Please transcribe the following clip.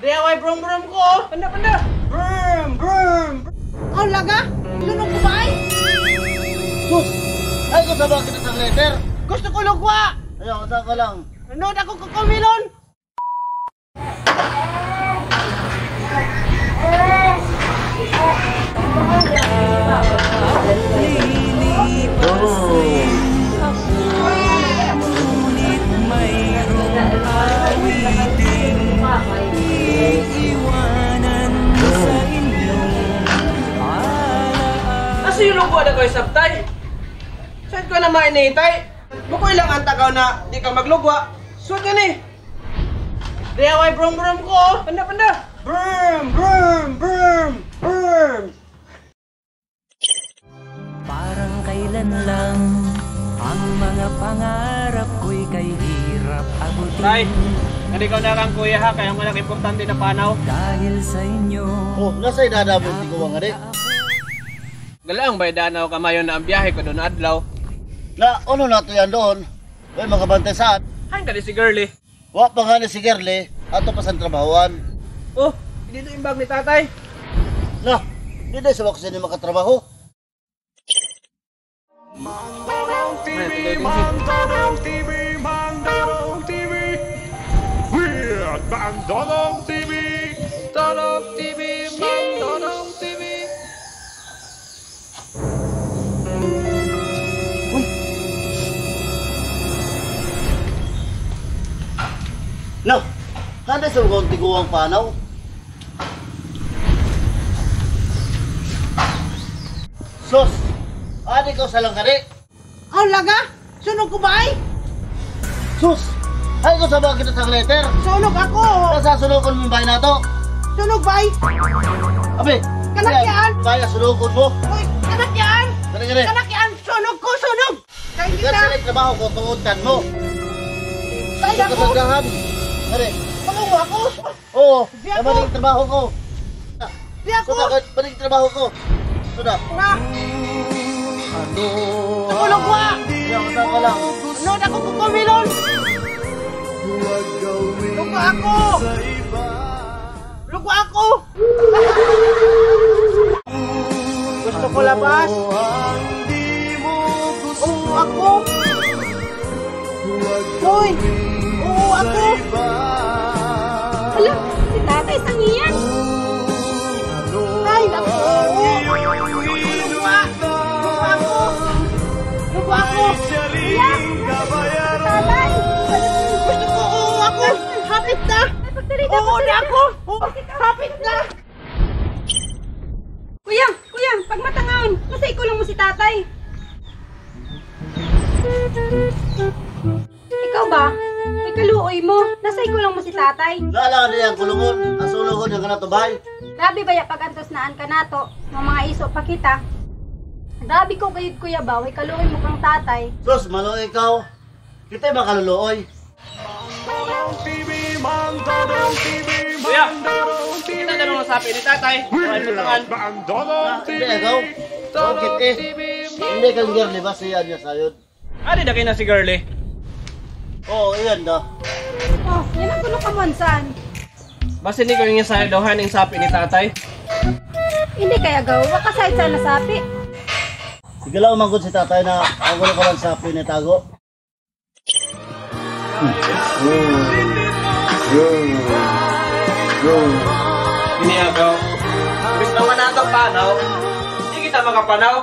DIY brum-brum ko! Panda! Brum! Ang laga? Lunok ko ba ay? Sus! Ay ko sa bakit sa letter? Gusto ko lugwa! Ayaw, saan ka lang? Nanood ako kukumilon! Asa yung lugwa na ko isabtay? Saan ko na mainitay? Bukoy lang ang tagaw na di ka maglugwa. Suot ka ni! DIY brum-brum ko! Panda! Brum! Parang kailan lang ang mga pangarap ko'y kay hirap abutin. Tay, hindi ko na kang kuya ha, kaya malaki importante na panaw. Dahil sa inyo. Oh, nasa idadabot di ko nga di. Galang ba danaw kamayon na ang biyahe ko doon adlaw? Na, ano na to yan doon? Ay, makabantay saan? Hain ka di si girlie. Wa pa nga ni si Gerli, ato pa sa trabahoan. Oh, dito yung bag ni tatay. Na, di na sa waksin ni makatrabaho. Mandorong TV, Mandorong TV, Mandorong TV. We're Mandorong TV, Mandorong TV, Mandorong TV. No, kada sa mga tiguang panaw. Sus, adi ko sa lang kani. Ang laga? Sunog ko ba ay? Sus, ay ko sa bakit sa letter? Sunog ako! Nasasunugan mo ba na to? Sunog ba ay? Abi, Kanak yan! kaya sunugan mo. Uy, kanak yan! Kani. Kanak yan! Sunog ko! Sunog! Kaya Kat kita! sa trabaho ko, tuutan mo. Kaya ko! Kasagahan. Kani. Tulungo ako! Oo, Di ako. naman yung trabaho ko. Di ako! Suda, balik yung trabaho ko. Suda. Na! Ano? Tulog ko! Ayaw, saan ka lang? Nanood ako kukumilon! Lugwa ako! Lugwa ako! Gusto ko labas! Oo ako! Hoy! Oo ako! Hala, si tatay sangiyan. Ay, naku! Lugwa! Lugwa ako! Lugwa ako! Kuya, tatay. Gusto ko! Oo ako! Hapit na! Pagdalita, Oo na ako! Oo, hapit na! Kuya, pag matangaon, nasa ikulong mo si tatay. Ikaw ba? May kaluoy mo, nasa ikulong mo si tatay. Lala na yung kulungon. Ang sulungon yung kanatubay. Grabe ba ya pag antos naan ka nato, mga iso pa kita. Grabe ko kayod kuya ba, may kaluoy mo kang tatay. Sus, malo ikaw. Kita'y makaluluoy. Mandorong TV, Mandorong TV, Kuya, Mandorong TV. kita na nung sapi ni tatay. Ay, putangan. Mandorong Hindi TV, ikaw. Bakit eh? Hindi kang Gerli ba siya niya sayod? Adi na kayo na si girlie. Oo, iyan da. Oh, yan ang kulo ka monsan. Basta hindi ko yung sa daw yung sapi ni tatay. Hindi kaya gawa ka sa isa na sapi. Sige lang umangkot si tatay na ang gulo ko lang sa pinitago. Iniagaw. Bis naman nato panaw. Hindi kita makapanaw.